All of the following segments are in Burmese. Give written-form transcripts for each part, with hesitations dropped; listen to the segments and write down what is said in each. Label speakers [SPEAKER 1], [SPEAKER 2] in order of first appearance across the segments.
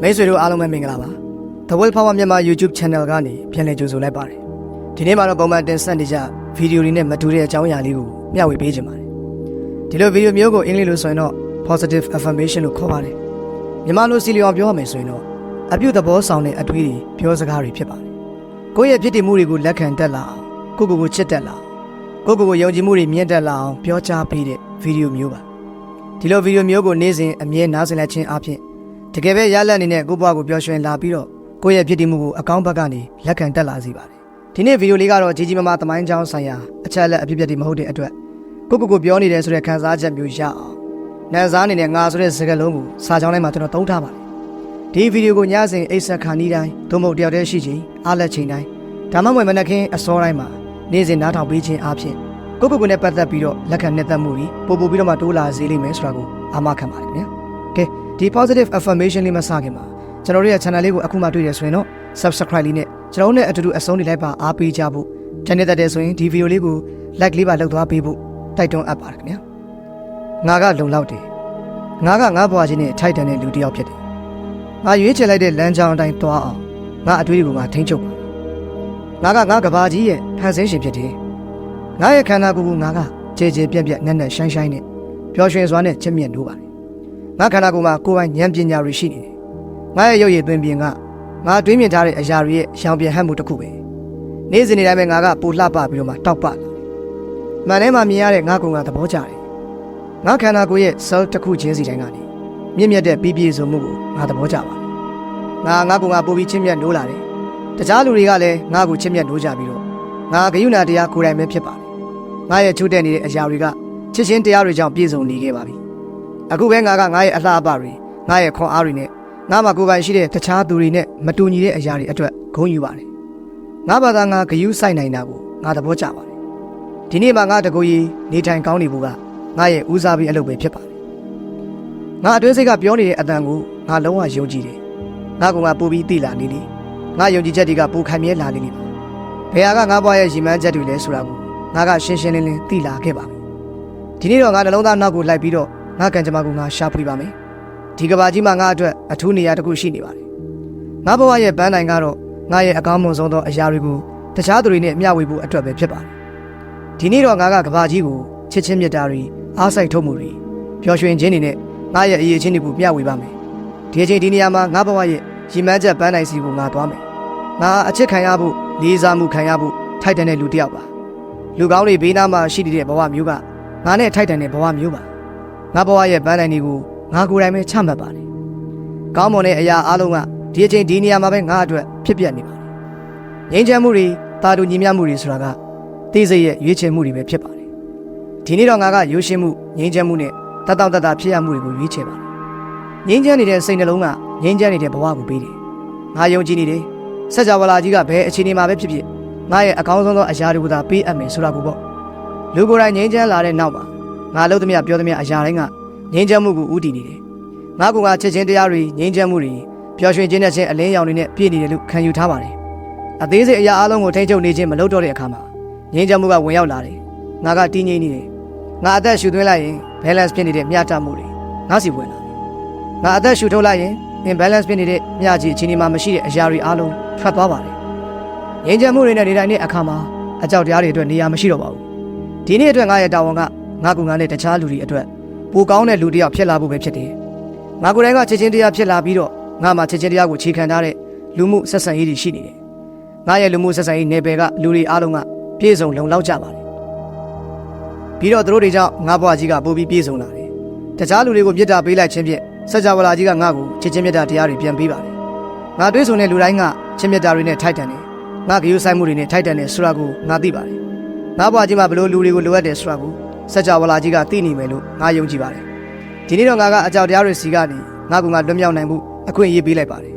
[SPEAKER 1] မိတ်ဆွေတို့အားလုံးပဲမင်္ဂလာပါ The Will Power မြန်မာ YouTube Channel ကနေပြန်လည်ကြိုဆိုလိုက်ပါတယ်ဒီနေ့မှာတော့ပုံမှန်တင်ဆက်နေကြဗီဒီယိုတွေနဲ့မတူတဲ့အကြောင်းအရာလေးကိုမျှဝေပေးခြင်းပါတယ်ဒီလိုဗီဒီယိုမျိုးကိုအင်္ဂလိပ်လိုဆိုရင်တော့ positive affirmation လို့ခေါ်ပါတယ်မြန်မာလိုစီလျော်ပြောရမယ်ဆိုရင်တော့အပြုသဘောဆောင်တဲ့အတွေးတွေပြောစကားတွေဖြစ်ပါတယ်ကိုယ့်ရဲ့ဖြစ်တည်မှုတွေကိုလက်ခံတတ်လာအောင်ကိုယ့်ကိုယ်ကိုချစ်တတ်လာအောင်ကိုယ့်ကိုယ်ကိုယုံကြည်မှုတွေမြင့်တက်လာအောင်ပြောကြားပေးတဲ့ဗီဒီယိုမျိုးပါဒီလိုဗီဒီယိုမျိုးကိုနေ့စဉ်အမြဲနားဆင်လိုက်ခြင်းအပြင်တကယ်ပဲရလက်အနေနဲ့ကိုယ့်ဘဝကိုပျော်ရွှင်လာပြီးတော့ကိုယ့်ရဲ့ဖြစ်တည်မှုကိုအကောင်းဘက်ကနေလက်ခံတက်လာစေပါတယ်ဒီနေ့ဗီဒီယိုလေးကတော့ကြီးကြီးမားမားသမိုင်းကြောင်းဆိုင်ရာအချက်အလက်အဖြစ်အပျက်တွေမဟုတ်တဲ့အတွက်ကိုယ့်ကိုယ်ကိုပြောနေတယ်ဆိုတဲ့ခံစားချက်မျိုးရအောင်နားစားနေတဲ့ငါဆိုတဲ့စကားလုံးကိုစာကြောင်းထဲမှာကျွန်တော်သုံးထားပါတယ်ဒီဗီဒီယိုကိုညစဉ်အိတ်ဆက်ခါနီးတိုင်းသို့မဟုတ်တယောက်တည်းရှိချိန်အားလက်ချိန်တိုင်းဒါမှမဟုတ်မနက်ခင်းအစောတိုင်းမှာနေ့စဉ်နားထောင်ပေးခြင်းအပြင်ကိုယ့်ကိုယ်ကိုနဲ့ပတ်သက်ပြီးတော့လက်ခံနှစ်သက်မှုတွေပို့ပြီးတော့မှတိုးလာစေလိမ့်မယ်ဆိုတာကိုအာမခံပါတယ်ခင်ဗျာကဲဒီ positive affirmation လေးမစခင်မှာကျွန်တော်တို့ရဲ့ channel လေးကိုအခုမှတွေ့ရဆိုရင်တော့ subscribe လေးနဲ့ကျွန်တော်တို့နဲ့အတူတူအဆုံးထိလိုက်ပါအားပေးကြဖို့ချန်နယ်တက်တယ်ဆိုရင်ဒီဗီဒီယိုလေးကို like လေးပါလုပ်သွားပေးဖို့တိုက်တွန်းအပ်ပါတယ်ခင်ဗျာငါကလုံလောက်တယ်ငါကငါဘွားချင်းနဲ့ထိုက်တန်တဲ့လူတစ်ယောက်ဖြစ်တယ်ငါရွေးချယ်လိုက်တဲ့လမ်းကြောင်းအတိုင်းသွားအောင်ငါအတွေးတွေကိုငါထိန်းချုပ်ပါငါကငါကဘာကြီးရဲ့ဖန်ဆင်းရှင်ဖြစ်တယ်ငါရဲ့ခန္ဓာကိုယ်ကိုငါကကြဲကြဲပြက်ပြက်နက်နက်ရှိုင်းရှိုင်းနဲ့ပျော်ရွှင်စွာနဲ့ချစ်မြတ်လို့ပါတယ်ငါခန္ဓာကိုယ်မှာကိုယ်ပိုင်ဉာဏ်ပညာတွေရှိနေတယ်ငါရဲ့ရုပ်ရည်သွင်းပြင်ကငါတွေးမြင်ထားတဲ့အရာတွေရဲ့ရောင်ပြန်ဟပ်မှုတစ်ခုပဲနေ့စဉ်နေ့တိုင်းပဲငါကပူလှပပြီးတော့မှတောက်ပလာမှန်ထဲမှာမြင်ရတဲ့ငါကောင်ကသဘောကျတယ်ငါခန္ဓာကိုယ်ရဲ့ cell တစ်ခုချင်းစီတိုင်းကနေမြင့်မြတ်တဲ့ပြည့်ပြည့်စုံမှုကိုငါသဘောကျပါတယ်ငါကောင်ကပိုပြီးချစ်မြတ်လို့လာတယ်တခြားလူတွေကလည်းငါ့ကိုချစ်မြတ်လို့ကြပြီးတော့ငါဂယုဏတရားကိုယ်တိုင်ပဲဖြစ်ပါတယ်ငါရဲ့ချွတ်တဲ့နေတဲ့အရာတွေကချစ်ချင်းတရားတွေကြောင့်ပြည့်စုံနေခဲ့ပါပြီအခုပဲငါကငါရဲ့အလှအပတွေငါရဲ့ခွန်အားတွေနဲ့ငါမှာကိုယ်ပိုင်ရှိတဲ့တခြားသူတွေနဲ့မတူညီတဲ့အရာတွေအတွက်ဂုဏ်ယူပါတယ်ငါဘာသာငါဂယုစိုက်နိုင်တာကိုငါသဘောကျပါတယ်ဒီနေ့မှာငါတကူကြီးနေထိုင်ကောင်းနေဖို့ကငါရဲ့ဦးစားပေးအလုပ်ပဲဖြစ်ပါတယ်ငါအတွင်းစိတ်ကပြောနေတဲ့အတန်ကိုငါလုံးဝယုံကြည်တယ်ငါကငါပို့ပြီးသိလာနေလေငါယုံကြည်ချက်တွေကပိုခိုင်မြဲလာနေနေပါဘယ်ဟာကငါဘွားရဲ့ရည်မှန်းချက်တွေလဲဆိုတာကိုငါကရှင်းရှင်းလင်းလင်းသိလာခဲ့ပါပြီဒီနေ့တော့ငါနှလုံးသားနောက်ကိုလိုက်ပြီးတော့ငါကံကြမ္မာကိုငါရှာဖွေပါမယ်ဒီကဘာကြီးမှာငါအတွက်အထူးနေရာတစ်ခုရှိနေပါတယ်ငါဘဝရဲ့ပန်းတိုင်ကတော့ငါရဲ့အကောင်းမွန်ဆုံးသောအရာတွေကိုတခြားသူတွေနဲ့မျှဝေဖို့အတွက်ပဲဖြစ်ပါတယ်ဒီနေ့တော့ငါကကဘာကြီးကိုချစ်ချင်းမြတ်တာတွေအားစိုက်ထုတ်မှုတွေပျော်ရွှင်ခြင်းတွေနဲ့ငါရဲ့အရေးချင်းတွေကိုမျှဝေပါမယ်ဒီအချိန်ဒီနေရာမှာငါဘဝရဲ့ရည်မှန်းချက်ပန်းတိုင်စီကိုငါသွားမယ်ငါအချစ်ခံရဖို့လေးစားမှုခံရဖို့ထိုက်တန်တဲ့လူတစ်ယောက်ပါလူကောင်းတွေဘေးနားမှာရှိနေတဲ့ဘဝမျိုးကငါနဲ့ထိုက်တန်တဲ့ဘဝမျိုးပါငါဘဝရဲ့ပန်းတိုင်တွေကိုငါကိုယ်တိုင်ပဲချမှတ်ပါတယ်ကောင်းမွန်တဲ့အရာအလုံးကဒီအချိန်ဒီနေရာမှာပဲငါအတွက်ဖြစ်ပြနေပါတယ်ငြိမ်းချမ်းမှုတွေတာတူညီမျှမှုတွေဆိုတာကသိစိတ်ရဲ့ရွေးချယ်မှုတွေပဲဖြစ်ပါတယ်ဒီနေ့တော့ငါကရိုးရှင်းမှုငြိမ်းချမ်းမှုနဲ့တတ်တဖြစ်ရမှုတွေကိုရွေးချယ်ပါတယ်ငြိမ်းချမ်းနေတဲ့စိတ်နှလုံးကငြိမ်းချမ်းနေတဲ့ဘဝကိုပေးတယ်ငါယုံကြည်နေတယ်စัจ java လာကြီးကဘယ်အခြေအနေမှာပဲဖြစ်ဖြစ်ငါရဲ့အကောင်းဆုံးသောအရာတွေကိုသာပေးအပ်မယ်ဆိုတာကိုပေါ့လူကိုယ်တိုင်ငြိမ်းချမ်းလာတဲ့နောက်မှာငါလုပ်သမျှပြောသမျှအရာတိုင်းကငြိမ်းချမ်းမှုကိုဥတည်နေတယ်ငါကချစ်ချင်းတရားတွေငြိမ်းချမ်းမှုတွေပျော်ရွှင်ခြင်းနဲ့ချင်းအလင်းရောင်တွေနဲ့ပြည့်နေတယ်လို့ခံယူထားပါတယ်အသေးစိတ်အရာအလုံးကိုထိန်းချုပ်နေခြင်းမလုပ်တော့တဲ့အခါမှာငြိမ်းချမ်းမှုကဝင်ရောက်လာတယ်ငါကတည်ငြိမ်နေတယ်ငါအသက်ရှူသွင်းလိုက်ရင် balance ဖြစ်နေတဲ့မျှတမှုတွေငါစီဝင်လာတယ်ငါအသက်ရှူထုတ်လိုက်ရင် imbalance ဖြစ်နေတဲ့မျှခြေအခြေအနေမှာမရှိတဲ့အရာတွေအလုံးထွက်သွားပါတယ်ငြိမ်းချမ်းမှုတွေနဲ့နေတိုင်းတဲ့အခါမှာအကြောက်တရားတွေအတွက်နေရာမရှိတော့ပါဘူးဒီနေ့အတွက်ငါရဲ့တာဝန်ကငါကနဲ့တခြားလူတွေအတွက်ပိုကောင်းတဲ့လူတစ်ယောက်ဖြစ်လာဖို့ပဲဖြစ်တယ်ငါကိုယ်တိုင်ကချစ်ချင်းတရားဖြစ်လာပြီးတော့ငါမှာချစ်ချင်းတရားကိုခြေခံထားတဲ့လူမှုဆက်ဆံရေးတွေရှိနေတယ်ငါရဲ့လူမှုဆက်ဆံရေးနယ်ပယ်ကလူတွေအားလုံးကပြည့်စုံလုံလောက်ကြပါတယ်ပြီးတော့သူတို့တွေကြောင့်ငါဘွားကြီးကပိုပြီးပြည့်စုံလာတယ်တခြားလူတွေကိုမြတ်တာပေးလိုက်ခြင်းဖြင့်စัจ java လာကြီးကငါ့ကိုချစ်ချင်းမြတ်တာတရားတွေပြန်ပေးပါတယ်ငါတွေးဆုံတဲ့လူတိုင်းကချစ်မြတ်တာတွေနဲ့ထိုက်တန်တယ်ငါဂရုစိုက်မှုတွေနဲ့ထိုက်တန်တယ်ဆိုတာကိုငါသိပါတယ်ငါဘွားကြီးမှာဘလို့လူတွေကိုလိုအပ်တယ်ဆိုတာကိုစัจ java လာကြီးကသိနေမယ်လို့ငါယုံကြည်ပါတယ်ဒီနေ့တော့ငါကအကြောက်တရားတွေစီကနေငါကလွတ်မြောက်နိုင်ဖို့အခွင့်အရေးပေးလိုက်ပါတယ်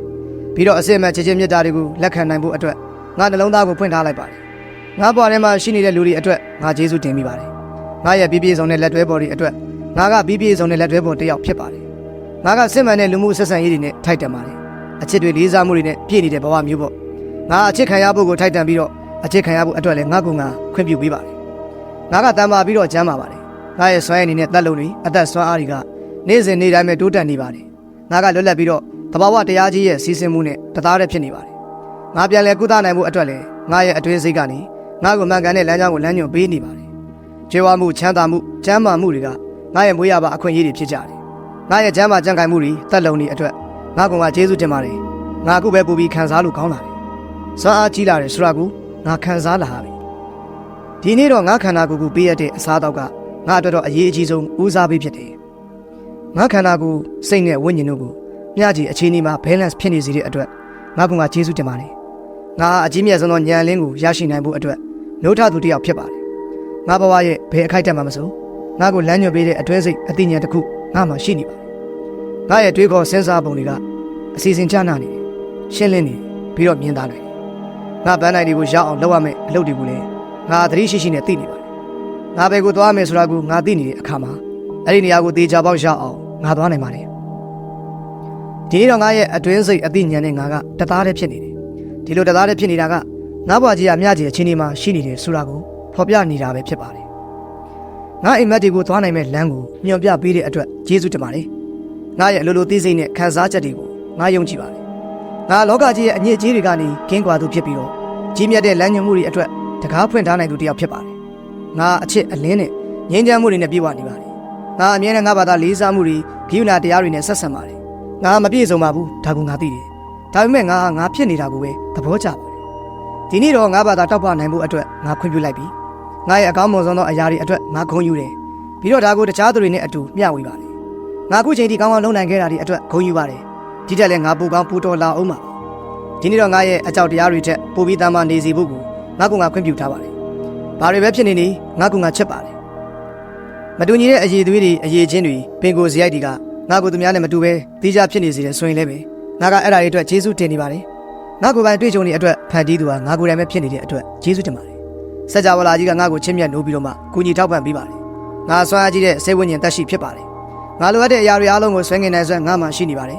[SPEAKER 1] ပြီးတော့အစစ်အမှန်ချစ်ချင်းမြတ်တာတွေကိုလက်ခံနိုင်ဖို့အတွက်ငါနှလုံးသားကိုဖွင့်ထားလိုက်ပါတယ်ငါဘွားထဲမှာရှိနေတဲ့လူတွေအတွက်ငါကျေးဇူးတင်မိပါတယ်ငါရဲ့ပြည့်ပြည့်စုံတဲ့လက်တွဲပေါ်တွေအတွက်ငါကပြည့်ပြည့်စုံတဲ့လက်တွဲပေါ်တစ်ယောက်ဖြစ်ပါတယ်ငါကစစ်မှန်တဲ့လူမှုဆက်ဆံရေးတွေနဲ့ထိုက်တန်ပါတယ်အချစ်တွေလေးစားမှုတွေနဲ့ပြည့်နေတဲ့ဘဝမျိုးပေါ့ငါအချစ်ခံရဖို့ကိုထိုက်တန်ပြီးတော့အချစ်ခံရဖို့အတွက်လည်းငါကခွင့်ပြုပေးပါတယ်ငါကတန်ပါပြီးတော့ကျမ်းပါပါတယ်ငါရဲ့စွမ်းရည်အနေနဲ့တက်လုံးတွေအသက်စွမ်းအားတွေကနေ့စဉ်နေ့တိုင်းပဲတိုးတက်နေပါတယ်ငါကလွတ်လပ်ပြီးတော့သ ဘာဝတရားကြီးရဲ့စီစဉ်မှုနဲ့တသားတည်းဖြစ်နေပါတယ်ငါပြန်လဲကုသနိုင်မှုအတွက်လည်းငါရဲ့အတွင်းစိတ်ကနေငါ့ကိုမှန်ကန်တဲ့လမ်းကြောင်းကိုလမ်းညွှန်ပေးနေပါတယ်ကျေဝမှုချမ်းသာမှုကျမ်းမာမှုတွေကငါရဲ့မွေးရပါအခွင့်အရေးတွေဖြစ်ကြတယ်ငါရဲ့ကျမ်းမာကြံ့ခိုင်မှုတွေတက်လုံနေအတွက်ငါကောင်ကကျေးဇူးတင်ပါတယ်ငါအခုပဲပူပြီးခံစားလို့ကောင်းလာတယ်စွမ်းအားကြီးလာတယ်ဆိုတာကိုငါခံစားလာပြီဒီနေ့တော့ငါခန္ဓာကိုယ်ကိုပေးရတဲ့အစားအသောက်ကငါအတွက်တော့အရေးအကြီးဆုံးဦးစားပေးဖြစ်တယ်ငါခန္ဓာကိုယ်စိတ်နဲ့ဝိညာဉ်တို့ကိုမျှကြည့်အခြေအနေမှာ balance ဖြစ်နေစေတဲ့အတွက်ငါကောင်ကကျေးဇူးတင်ပါတယ်ငါအကြီးမြတ်ဆုံးသောဉာဏ်လင်းကိုရရှိနိုင်ဖို့အတွက်နှုတ်ထသူတစ်ယောက်ဖြစ်ပါတယ်ငါဘဝရဲ့ဘယ်အခိုက်အတန့်မှမစိုးငါကိုလမ်းညွှန်ပေးတဲ့အတွင်းစိတ်အသိဉာဏ်တစ်ခုငါမှရှိနေပါတယ်ငါရဲ့တွေးခေါ်စဉ်းစားပုံတွေကအစီအစဉ်ချနာနေတယ်ရှင်းလင်းနေပြီးတော့မြင်သားနိုင်တယ်ငါပန်းနိုင်တွေကိုရောက်အောင်လုပ်ရမယ်အလုပ်တွေကိုလည်းငါသတိရှိရှိနဲ့သိနေပါတယ်ငါဘယ်ကိုသွားမယ်ဆိုတာကိုငါသိနေတဲ့အခါမှာအဲ့ဒီနေရာကိုတေချာပေါက်ရောက်အောင်ငါသွားနိုင်ပါတယ်ဒီနေ့တော့ငါရဲ့အတွင်းစိတ်အသိဉာဏ်နဲ့ငါကတသားတည်းဖြစ်နေတယ်ဒီလိုတသားတည်းဖြစ်နေတာကငါဘွားကြီးကမြကြီးအချင်းချင်းမှာရှိနေတယ်ဆိုတာကိုဖော်ပြနေတာပဲဖြစ်ပါတယ်ငါအိမ်မက်တွေကိုသွားနိုင်မဲ့လမ်းကိုညွှန်ပြပေးတဲ့အတွက်ကျေးဇူးတင်ပါတယ်ငါရဲ့အလိုလိုသိစိတ်နဲ့ခံစားချက်တွေကိုငါယုံကြည်ပါတယ်ငါလောကကြီးရဲ့အညစ်အကြေးတွေကနေကင်းကွာသူဖြစ်ပြီးတော့ကြီးမြတ်တဲ့လမ်းညွှန်မှုတွေအတွက်တကားဖွင့်ထားနိုင်သူတစ်ယောက်ဖြစ်ပါတယ်ငါအချစ်အလင်းနဲ့ငြိမ်းချမ်းမှုတွေနဲ့ပြည့်ဝနေပါတယ်ငါအမြဲတမ်းငါဘာသာလေးစားမှုတွေဂိယူနာတရားတွေနဲ့ဆက်ဆံပါတယ်ငါမပြည့်စုံပါဘူးဒါကငါသိတယ်ဒါပေမဲ့ငါဖြစ်နေတာကိုပဲသဘောကျပါတယ်ဒီနေ့တော့ငါဘာသာတောက်ပနိုင်ဖို့အတွက်ငါခွင့်ပြုလိုက်ပြီငါရဲ့အကောင်းမွန်ဆုံးသောအရာတွေအတွက်ငါဂုဏ်ယူတယ်ပြီးတော့ဒါကိုတခြားသူတွေနဲ့အတူမျှဝေပါတယ်ငါအခုချိန်ထိကောင်းကောင်းလုပ်နိုင်ခဲ့တာဒီအတွက်ဂုဏ်ယူပါတယ်ဒီတက်လည်းငါပူကောင်းပူတော်လာအောင်ပါဒီနေ့တော့ငါရဲ့အကြောက်တရားတွေထက်ပိုပြီးတမ်းမာနေစီဖို့ကိုငါကခွင့်ပြုထားပါတယ်ဘာတွေပဲဖြစ်နေနေငါကချက်ပါတယ်မတူညီတဲ့အရေးသွေးတွေအရေးချင်းတွေပင်ကိုစရိုက်တွေကငါကိုသူများနဲ့မတူပဲတီးခြားဖြစ်နေစေတယ်ဆိုရင်လည်းပဲငါကအဲ့ဒါတွေအတွက်ကျေးဇူးတင်နေပါတယ်ငါကိုယ်ပိုင်တွေ့ကြုံနေတဲ့အတွက်ဖန်တီးသူဟာငါကိုယ်တိုင်ပဲဖြစ်နေတဲ့အတွက်ကျေးဇူးတင်ပါတယ်စัจ java လာကြီးကငါ့ကိုချစ်မြတ်နိုးပြီးတော့မှကူညီထောက်ပံ့ပေးပါတယ်ငါဆွမ်းအားကြီးတဲ့စိတ်ဝိညာဉ်တက်ရှိဖြစ်ပါတယ်ငါလိုအပ်တဲ့အရာတွေအားလုံးကိုဆွဲငင်နိုင်စွမ်းငါမှရှိနေပါတယ်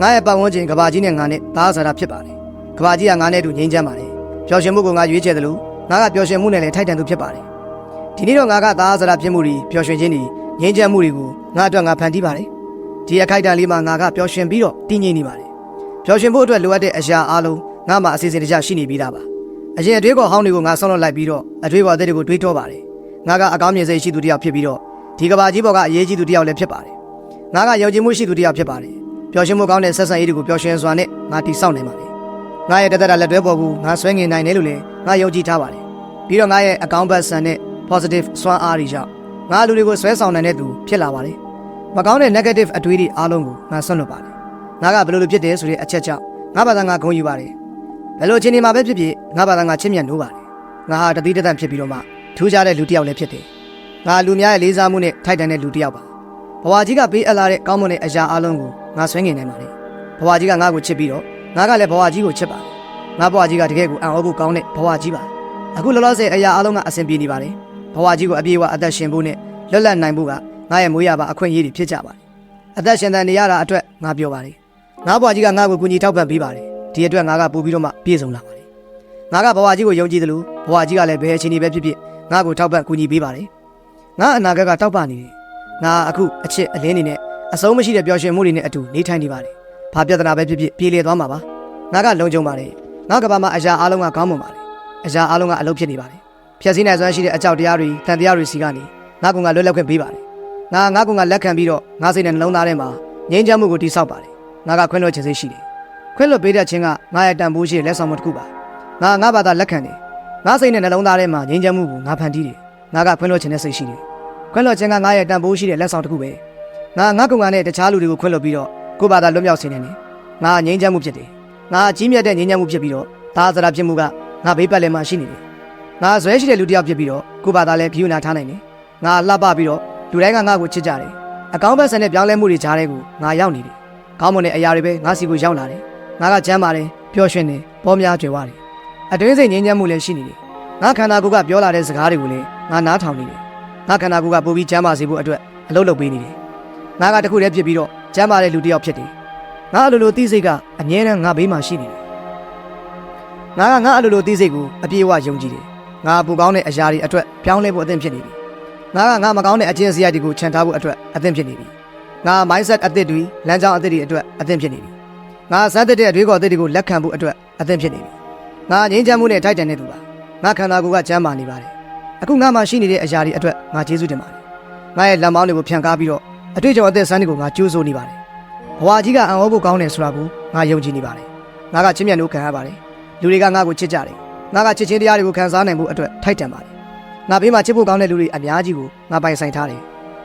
[SPEAKER 1] ငါရဲ့ပတ်ဝန်းကျင်ကဘာကြီးနဲ့ငါနဲ့သားစားတာဖြစ်ပါတယ်ကဘာကြီးကငါနဲ့အတူငြိမ်းချမ်းပါတယ်ပျော်ရွှင်မှုကိုငါရွေးချယ်တယ်လို့ငါကပျော်ရွှင်မှုနဲ့လည်းထိုက်တန်သူဖြစ်ပါတယ်ဒီနေ့တော့ငါကသားစားတာဖြစ်မှုတွေပျော်ရွှင်ခြင်းတွေငြိမ်းချမ်းမှုတွေကိုငါအတွက်ငါဖန်တီးပါတယ်ဒီအခိုက်အတန့်လေးမှာငါကပျော်ရွှင်ပြီးတော့တည်ငြိမ်နေပါတယ်ပျော်ရွှင်ဖို့အတွက်လိုအပ်တဲ့အရာအားလုံးငါမှအစီအစဉ်တကျရှိနေပြီးသားပါအရင်အတွေးခေါ်ဟောင်းတွေကိုငါဆောင်းလွတ်လိုက်ပြီးတော့အတွေးခေါ်အသက်တွေကိုတွေးတောပါတယ်ငါကအကောင်းမြင်စိတ်ရှိသူတစ်ယောက်ဖြစ်ပြီးတော့ဒီကဘာကြီးပေါ်ကအရေးကြီးသူတစ်ယောက်လည်းဖြစ်ပါတယ်ငါကယုံကြည်မှုရှိသူတစ်ယောက်ဖြစ်ပါတယ်ပျော်ရွှင်မှုကောင်းတဲ့ဆက်ဆံရေးတွေကိုပျော်ရွှင်စွာနဲ့ငါတည်ဆောက်နိုင်ပါတယ်ငါရဲ့တသက်တာလက်တွဲပေါ်ကိုငါဆွဲငင်နိုင်တယ်လို့လည်းငါယုံကြည်ထားပါတယ်ပြီးတော့ငါရဲ့အကောင်းဘက်ဆန်တဲ့ positive စွမ်းအားတွေကြောင့်ငါလူတွေကိုဆွဲဆောင်နိုင်တဲ့သူဖြစ်လာပါတယ်မကောင်းတဲ့ negative အတွေးတွေအားလုံးကိုငါဆွန့်လွတ်ပါတယ်ငါကဘယ်လိုဖြစ်တယ်ဆိုတဲ့အချက်ကြောင့်ငါဘာသာငါဂုဏ်ယူပါတယ်ဘယ်လိုအခြေအနေမှာပဲဖြစ်ဖြစ်ငါဘာသာငါချစ်မြတ်နိုးပါတယ်ငါဟာတတိတသန့်ဖြစ်ပြီးတော့မှထူးခြားတဲ့လူတစ်ယောက်လည်းဖြစ်တယ်ငါလူများရဲ့လေးစားမှုနဲ့ထိုက်တန်တဲ့လူတစ်ယောက်ပါဘဝကြီးကပေးအပ်လာတဲ့ကောင်းမွန်တဲ့အရာအလုံးကိုငါဆွဲငင်နိုင်ပါတယ်ဘဝကြီးကငါ့ကိုချစ်ပြီးတော့ငါကလည်းဘဝကြီးကိုချစ်ပါတယ်ငါဘဝကြီးကတကယ်ကိုအံ့ဩဖို့ကောင်းတဲ့ဘဝကြီးပါအခုလောလောဆယ်အရာအလုံးကအဆင်ပြေနေပါတယ်ဘဝကြီးကိုအပြည့်အဝအသက်ရှင်ဖို့နဲ့လွတ်လပ်နိုင်ဖို့ကငါရဲ့မွေးရပါအခွင့်အရေးတွေဖြစ်ကြပါတယ်အသက်ရှင်တန်နေရတာအတွက်ငါပြောပါတယ်ငါဘဝကြီးကငါ့ကိုကူညီထောက်ပံ့ပေးပါတယ်ဒီအတွက်ငါကပို့ပြီးတော့မှပြည့်စုံလာပါတယ်ငါကဘဝကြီးကိုယုံကြည်တယ်လို့ဘဝကြီးကလည်းဘယ်အချိန်ပဲဖြစ်ဖြစ်ငါ့ကိုထောက်ပံ့ကူညီပေးပါတယ်ငါအနာဂတ်ကတောက်ပနေတယ်ငါအခုအချစ်အလင်းနေနဲ့အဆုံးမရှိတဲ့ပျော်ရွှင်မှုတွေနဲ့အတူနေထိုင်နေပါတယ်ဘာပြဿနာပဲဖြစ်ဖြစ်ပြေလည်သွားမှာပါငါကလုံခြုံပါတယ်ငါကဘာမှအရာအလုံးကကောင်းမွန်ပါတယ်အရာအလုံးကအလုပ်ဖြစ်နေပါတယ်ဖြည့်ဆည်းနိုင်စွမ်းရှိတဲ့အကြောက်တရားတွေတန်တရားတွေစီကနေငါကလွတ်လပ်ခွင့်ပေးပါတယ်ငါကလက်ခံပြီးတော့ငါစိတ်နဲ့နှလုံးသားထဲမှာငြိမ်းချမ်းမှုကိုတည်ဆောက်ပါတယ်ငါကခွင့်လွှတ်ခြင်းစိတ်ရှိတယ်ခွင့်လွှတ်ပေးတဲ့ခြင်းကငါရဲ့တန်ဖိုးရှိလက်ဆောင်မှုတစ်ခုပါငါဘာသာလက်ခံတယ်ငါစိတ်နဲ့နှလုံးသားထဲမှာငြိမ်းချမ်းမှုကိုငါဖန်တီးတယ်ငါကခွင့်လွှတ်ခြင်းနဲ့စိတ်ရှိတယ်ခွင့်လွှတ်ခြင်းကငါရဲ့တန်ဖိုးရှိတဲ့လက်ဆောင်တစ်ခုပဲငါနဲ့တခြားလူတွေကိုခွင့်လွှတ်ပြီးတော့ကိုယ့်ဘာသာလွတ်မြောက်စေနေတယ်ငါငြိမ်းချမ်းမှုဖြစ်တယ်ငါကြီးမြတ်တဲ့ငြိမ်းချမ်းမှုဖြစ်ပြီးတော့သားစရာဖြစ်မှုကငါဘေးပတ်လည်မှာရှိနေတယ်ငါဇွဲရှိတဲ့လူတစ်ယောက်ဖြစ်ပြီးတော့ကိုယ့်ဘာသာလည်းဂရုဏာထားနိုင်တယ်ငါလှပပြီးတော့လူတိုင်းကငါ့ကိုချစ်ကြတယ်အကောင်းဘက်ဆန်တဲ့ပြောင်းလဲမှုတွေကြားထဲကိုငါရောက်နေတယ်ကောင်းမွန်တဲ့အရာတွေပဲငါစီကိုရောက်လာတယ်ငါကချမ်းပါတယ်ပျော်ရွှင်တယ်ပေါ်များကြွယ်ဝတယ်အတွင်းစိတ်ငြိမ်းချမ်းမှုလည်းရှိနေတယ်ငါခန္ဓာကိုယ်ကပြောလာတဲ့စကားတွေကိုလည်းငါနားထောင်နေတယ်ငါခန္ဓာကိုယ်ကပိုပြီးချမ်းသာစေဖို့အတွက်အလုပ်လုပ်ပေးနေတယ်ငါကတခုတည်းဖြစ်ပြီးတော့ချမ်းသာတဲ့လူတစ်ယောက်ဖြစ်တယ်ငါအလိုလိုသိစိတ်ကအမြဲတမ်းငါဘေးမှာရှိနေတယ်ငါအလိုလိုသိစိတ်ကိုအပြည့်အဝယုံကြည်တယ်ငါပူကောင်းတဲ့အရာတွေအတွက်ပြောင်းလဲဖို့အသင့်ဖြစ်နေပြီငါမကောင်းတဲ့အကျင့်စရိုက်တွေကိုခြံထားဖို့အတွက်အသင့်ဖြစ်နေပြီငါ mindset အသစ်တွေလမ်းကြောင်းအသစ်တွေအတွက်အသင့်ဖြစ်နေပြီင ငါစမ်းတဲ့အတွေးခေါ်တွေကိုလက်ခံဖို့အတွက်အသင့်ဖြစ်နေပြီငါငြိမ်းချမ်းမှုနဲ့ထိုက်တန်တဲ့သူပါငါခန္ဓာကိုယ်ကကျမ်းမာနေပါတယ်အခုငါမှရှိနေတဲ့အရာတွေအတွက်ငါကျေးဇူးတင်ပါတယ်ငါရဲ့လက်မောင်းတွေကိုဖြန့်ကားပြီးတော့အတွေ့အကြုံအသက်ဆန်းတွေကိုငါကြိုးစိုးနေပါတယ်ဘဝကြီးကအံ့ဩဖို့ကောင်းတယ်ဆိုတာကိုငါယုံကြည်နေပါတယ်ငါကချစ်မြတ်လို့ခံရပါတယ်လူတွေကငါ့ကိုချစ်ကြတယ်ငါကချစ်ချင်းတရားတွေကိုခံစားနိုင်ဖို့အတွက်ထိုက်တန်ပါတယ်ငါဘေးမှာချစ်ဖို့ကောင်းတဲ့လူတွေအများကြီးကိုငါပိုင်ဆိုင်ထားတယ်